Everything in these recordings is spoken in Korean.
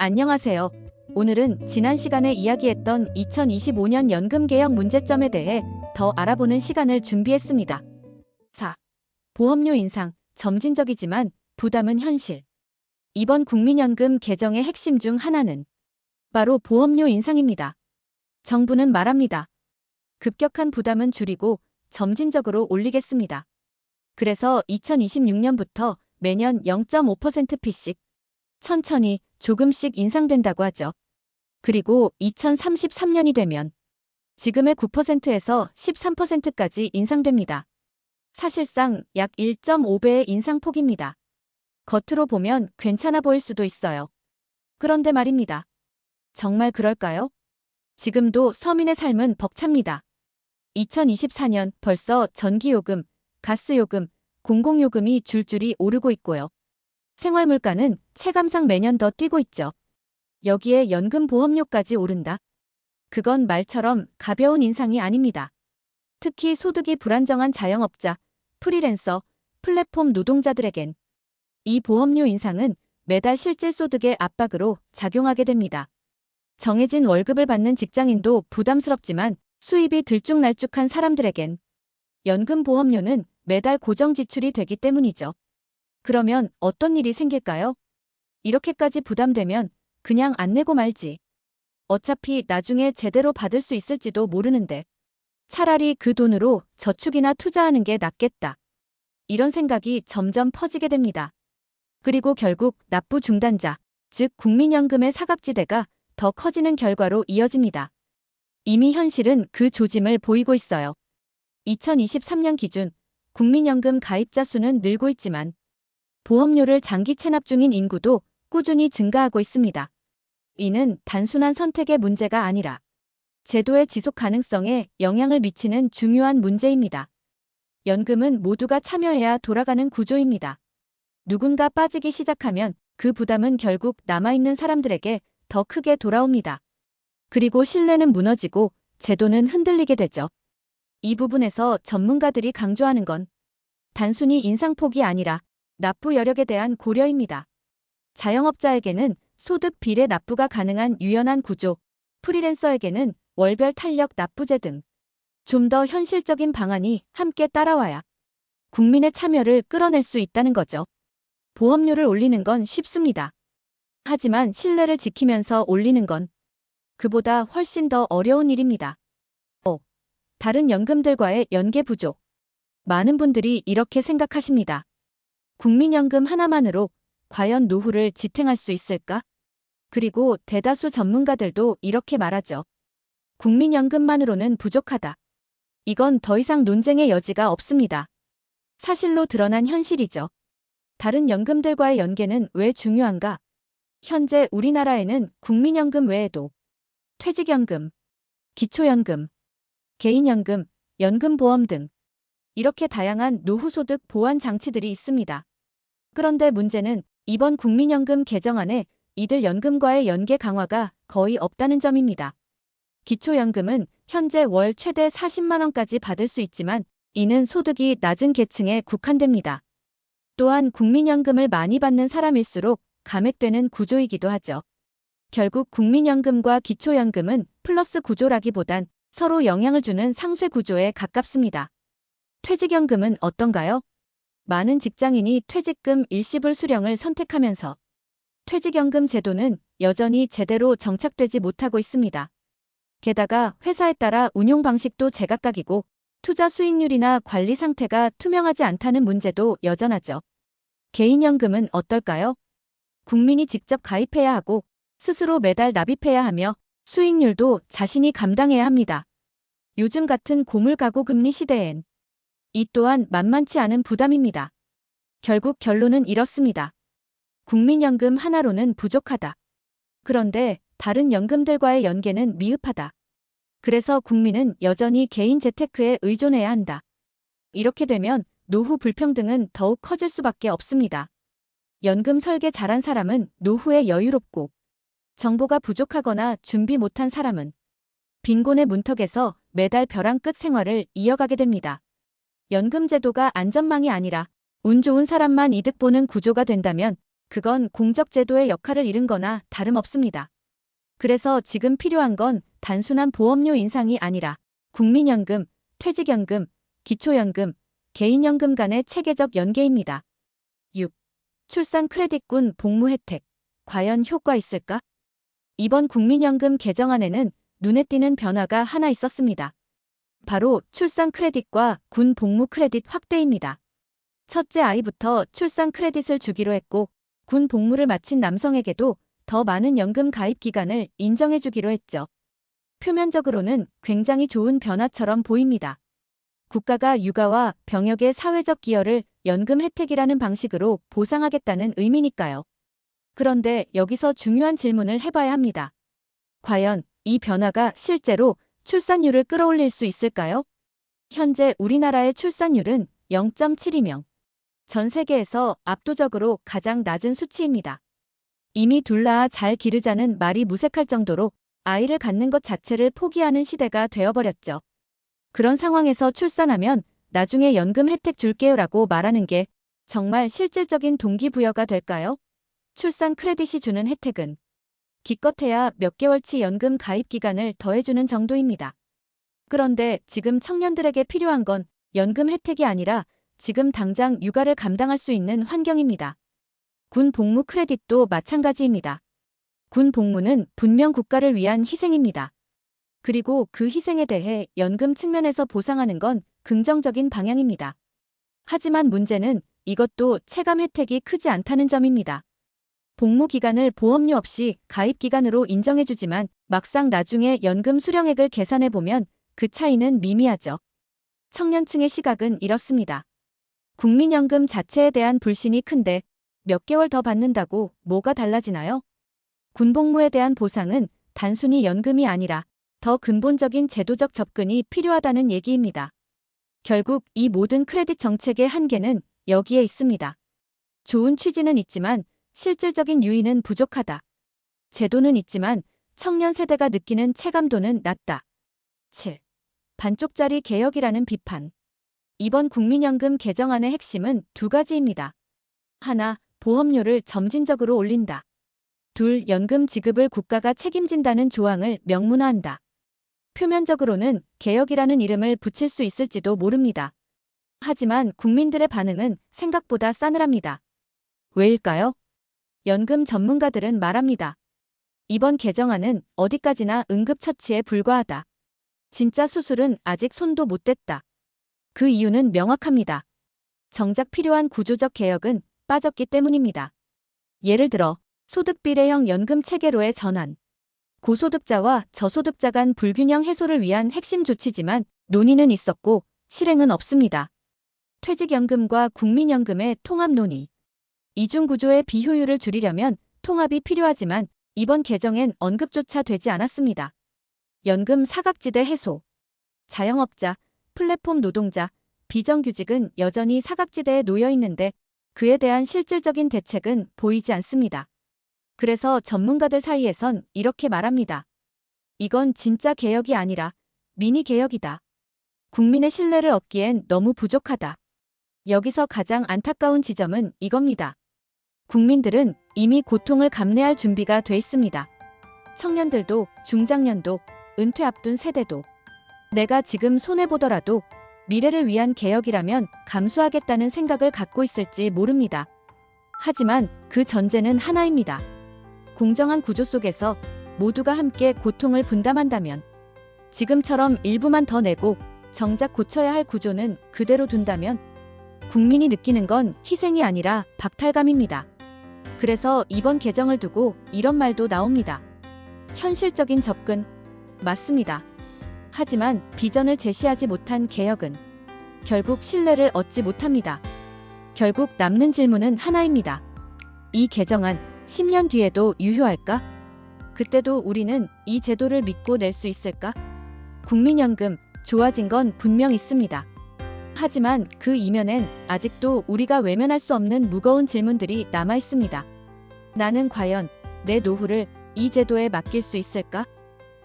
안녕하세요. 오늘은 지난 시간에 이야기했던 2025년 연금 개혁 문제점에 대해 더 알아보는 시간을 준비했습니다. 4. 보험료 인상, 점진적이지만 부담은 현실. 이번 국민연금 개정의 핵심 중 하나는 바로 보험료 인상입니다. 정부는 말합니다. 급격한 부담은 줄이고 점진적으로 올리겠습니다. 그래서 2026년부터 매년 0.5%씩 천천히 조금씩 인상된다고 하죠. 그리고 2033년이 되면 지금의 9%에서 13%까지 인상됩니다. 사실상 약 1.5배의 인상폭입니다. 겉으로 보면 괜찮아 보일 수도 있어요. 그런데 말입니다. 정말 그럴까요? 지금도 서민의 삶은 벅찹니다. 2024년 벌써 전기요금, 가스요금, 공공요금이 줄줄이 오르고 있고요. 생활물가는 체감상 매년 더 뛰고 있죠. 여기에 연금보험료까지 오른다. 그건 말처럼 가벼운 인상이 아닙니다. 특히 소득이 불안정한 자영업자, 프리랜서, 플랫폼 노동자들에겐 이 보험료 인상은 매달 실질 소득의 압박으로 작용하게 됩니다. 정해진 월급을 받는 직장인도 부담스럽지만 수입이 들쭉날쭉한 사람들에겐 연금보험료는 매달 고정 지출이 되기 때문이죠. 그러면 어떤 일이 생길까요? 이렇게까지 부담되면 그냥 안 내고 말지. 어차피 나중에 제대로 받을 수 있을지도 모르는데 차라리 그 돈으로 저축이나 투자하는 게 낫겠다. 이런 생각이 점점 퍼지게 됩니다. 그리고 결국 납부 중단자, 즉 국민연금의 사각지대가 더 커지는 결과로 이어집니다. 이미 현실은 그 조짐을 보이고 있어요. 2023년 기준 국민연금 가입자 수는 늘고 있지만 보험료를 장기 체납 중인 인구도 꾸준히 증가하고 있습니다. 이는 단순한 선택의 문제가 아니라 제도의 지속 가능성에 영향을 미치는 중요한 문제입니다. 연금은 모두가 참여해야 돌아가는 구조입니다. 누군가 빠지기 시작하면 그 부담은 결국 남아있는 사람들에게 더 크게 돌아옵니다. 그리고 신뢰는 무너지고 제도는 흔들리게 되죠. 이 부분에서 전문가들이 강조하는 건 단순히 인상폭이 아니라 납부 여력에 대한 고려입니다. 자영업자에게는 소득 비례 납부가 가능한 유연한 구조, 프리랜서에게는 월별 탄력 납부제 등 좀 더 현실적인 방안이 함께 따라와야 국민의 참여를 끌어낼 수 있다는 거죠. 보험료를 올리는 건 쉽습니다. 하지만 신뢰를 지키면서 올리는 건 그보다 훨씬 더 어려운 일입니다. 다른 연금들과의 연계 부족. 많은 분들이 이렇게 생각하십니다. 국민연금 하나만으로 과연 노후를 지탱할 수 있을까? 그리고 대다수 전문가들도 이렇게 말하죠. 국민연금만으로는 부족하다. 이건 더 이상 논쟁의 여지가 없습니다. 사실로 드러난 현실이죠. 다른 연금들과의 연계는 왜 중요한가? 현재 우리나라에는 국민연금 외에도 퇴직연금, 기초연금, 개인연금, 연금보험 등 이렇게 다양한 노후소득 보완 장치들이 있습니다. 그런데 문제는 이번 국민연금 개정안에 이들 연금과의 연계 강화가 거의 없다는 점입니다. 기초연금은 현재 월 최대 40만 원까지 받을 수 있지만 이는 소득이 낮은 계층에 국한됩니다. 또한 국민연금을 많이 받는 사람일수록 감액되는 구조이기도 하죠. 결국 국민연금과 기초연금은 플러스 구조라기보단 서로 영향을 주는 상쇄 구조에 가깝습니다. 퇴직연금은 어떤가요? 많은 직장인이 퇴직금 일시불 수령을 선택하면서 퇴직연금 제도는 여전히 제대로 정착되지 못하고 있습니다. 게다가 회사에 따라 운용 방식도 제각각이고 투자 수익률이나 관리 상태가 투명하지 않다는 문제도 여전하죠. 개인연금은 어떨까요? 국민이 직접 가입해야 하고 스스로 매달 납입해야 하며 수익률도 자신이 감당해야 합니다. 요즘 같은 고물가고 금리 시대엔 이 또한 만만치 않은 부담입니다. 결국 결론은 이렇습니다. 국민연금 하나로는 부족하다. 그런데 다른 연금들과의 연계는 미흡하다. 그래서 국민은 여전히 개인 재테크에 의존해야 한다. 이렇게 되면 노후 불평등은 더욱 커질 수밖에 없습니다. 연금 설계 잘한 사람은 노후에 여유롭고 정보가 부족하거나 준비 못한 사람은 빈곤의 문턱에서 매달 벼랑 끝 생활을 이어가게 됩니다. 연금 제도가 안전망이 아니라 운 좋은 사람만 이득 보는 구조가 된다면 그건 공적제도의 역할을 잃은 거나 다름없습니다. 그래서 지금 필요한 건 단순한 보험료 인상이 아니라 국민연금, 퇴직연금, 기초연금, 개인연금 간의 체계적 연계입니다. 6. 출산 크레딧군 복무 혜택. 과연 효과 있을까? 이번 국민연금 개정안에는 눈에 띄는 변화가 하나 있었습니다. 바로 출산 크레딧과 군 복무 크레딧 확대입니다. 첫째 아이부터 출산 크레딧을 주기로 했고, 군 복무를 마친 남성에게도 더 많은 연금 가입 기간을 인정해 주기로 했죠. 표면적으로는 굉장히 좋은 변화처럼 보입니다. 국가가 육아와 병역의 사회적 기여를 연금 혜택이라는 방식으로 보상하겠다는 의미니까요. 그런데 여기서 중요한 질문을 해봐야 합니다. 과연 이 변화가 실제로 출산율을 끌어올릴 수 있을까요? 현재 우리나라의 출산율은 0.72명. 전 세계에서 압도적으로 가장 낮은 수치입니다. 이미 둘 낳아 잘 기르자는 말이 무색할 정도로 아이를 갖는 것 자체를 포기하는 시대가 되어버렸죠. 그런 상황에서 출산하면 나중에 연금 혜택 줄게요라고 말하는 게 정말 실질적인 동기부여가 될까요? 출산 크레딧이 주는 혜택은 기껏해야 몇 개월치 연금 가입 기간을 더해주는 정도입니다. 그런데 지금 청년들에게 필요한 건 연금 혜택이 아니라 지금 당장 육아를 감당할 수 있는 환경입니다. 군 복무 크레딧도 마찬가지입니다. 군 복무는 분명 국가를 위한 희생입니다. 그리고 그 희생에 대해 연금 측면에서 보상하는 건 긍정적인 방향입니다. 하지만 문제는 이것도 체감 혜택이 크지 않다는 점입니다. 복무 기간을 보험료 없이 가입 기간으로 인정해주지만 막상 나중에 연금 수령액을 계산해보면 그 차이는 미미하죠. 청년층의 시각은 이렇습니다. 국민연금 자체에 대한 불신이 큰데 몇 개월 더 받는다고 뭐가 달라지나요? 군복무에 대한 보상은 단순히 연금이 아니라 더 근본적인 제도적 접근이 필요하다는 얘기입니다. 결국 이 모든 크레딧 정책의 한계는 여기에 있습니다. 좋은 취지는 있지만 실질적인 유인은 부족하다. 제도는 있지만 청년 세대가 느끼는 체감도는 낮다. 7. 반쪽짜리 개혁이라는 비판. 이번 국민연금 개정안의 핵심은 두 가지입니다. 하나, 보험료를 점진적으로 올린다. 둘, 연금 지급을 국가가 책임진다는 조항을 명문화한다. 표면적으로는 개혁이라는 이름을 붙일 수 있을지도 모릅니다. 하지만 국민들의 반응은 생각보다 싸늘합니다. 왜일까요? 연금 전문가들은 말합니다. 이번 개정안은 어디까지나 응급처치에 불과하다. 진짜 수술은 아직 손도 못 댔다. 그 이유는 명확합니다. 정작 필요한 구조적 개혁은 빠졌기 때문입니다. 예를 들어 소득비례형 연금 체계로의 전환. 고소득자와 저소득자 간 불균형 해소를 위한 핵심 조치지만 논의는 있었고 실행은 없습니다. 퇴직연금과 국민연금의 통합 논의. 이중구조의 비효율을 줄이려면 통합이 필요하지만 이번 개정엔 언급조차 되지 않았습니다. 연금 사각지대 해소. 자영업자, 플랫폼 노동자, 비정규직은 여전히 사각지대에 놓여 있는데 그에 대한 실질적인 대책은 보이지 않습니다. 그래서 전문가들 사이에선 이렇게 말합니다. 이건 진짜 개혁이 아니라 미니 개혁이다. 국민의 신뢰를 얻기엔 너무 부족하다. 여기서 가장 안타까운 지점은 이겁니다. 국민들은 이미 고통을 감내할 준비가 돼 있습니다. 청년들도, 중장년도, 은퇴 앞둔 세대도. 내가 지금 손해보더라도 미래를 위한 개혁이라면 감수하겠다는 생각을 갖고 있을지 모릅니다. 하지만 그 전제는 하나입니다. 공정한 구조 속에서 모두가 함께 고통을 분담한다면, 지금처럼 일부만 더 내고 정작 고쳐야 할 구조는 그대로 둔다면 국민이 느끼는 건 희생이 아니라 박탈감입니다. 그래서 이번 개정을 두고 이런 말도 나옵니다. 현실적인 접근. 맞습니다. 하지만 비전을 제시하지 못한 개혁은 결국 신뢰를 얻지 못합니다. 결국 남는 질문은 하나입니다. 이 개정안 10년 뒤에도 유효할까? 그때도 우리는 이 제도를 믿고 낼 수 있을까? 국민연금 좋아진 건 분명 있습니다. 하지만 그 이면엔 아직도 우리가 외면할 수 없는 무거운 질문들이 남아 있습니다. 나는 과연 내 노후를 이 제도에 맡길 수 있을까?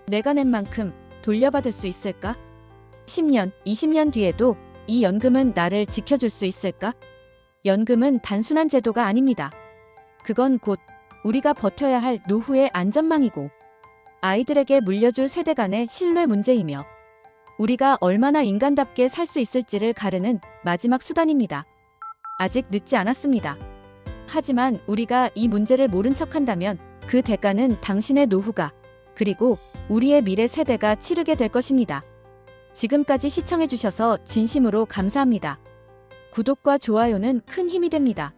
내가 낸 만큼 돌려받을 수 있을까? 10년, 20년 뒤에도 이 연금은 나를 지켜줄 수 있을까? 연금은 단순한 제도가 아닙니다. 그건 곧 우리가 버텨야 할 노후의 안전망이고 아이들에게 물려줄 세대 간의 신뢰 문제이며 우리가 얼마나 인간답게 살 수 있을지를 가르는 마지막 수단입니다. 아직 늦지 않았습니다. 하지만 우리가 이 문제를 모른 척한다면 그 대가는 당신의 노후가 그리고 우리의 미래 세대가 치르게 될 것입니다. 지금까지 시청해주셔서 진심으로 감사합니다. 구독과 좋아요는 큰 힘이 됩니다.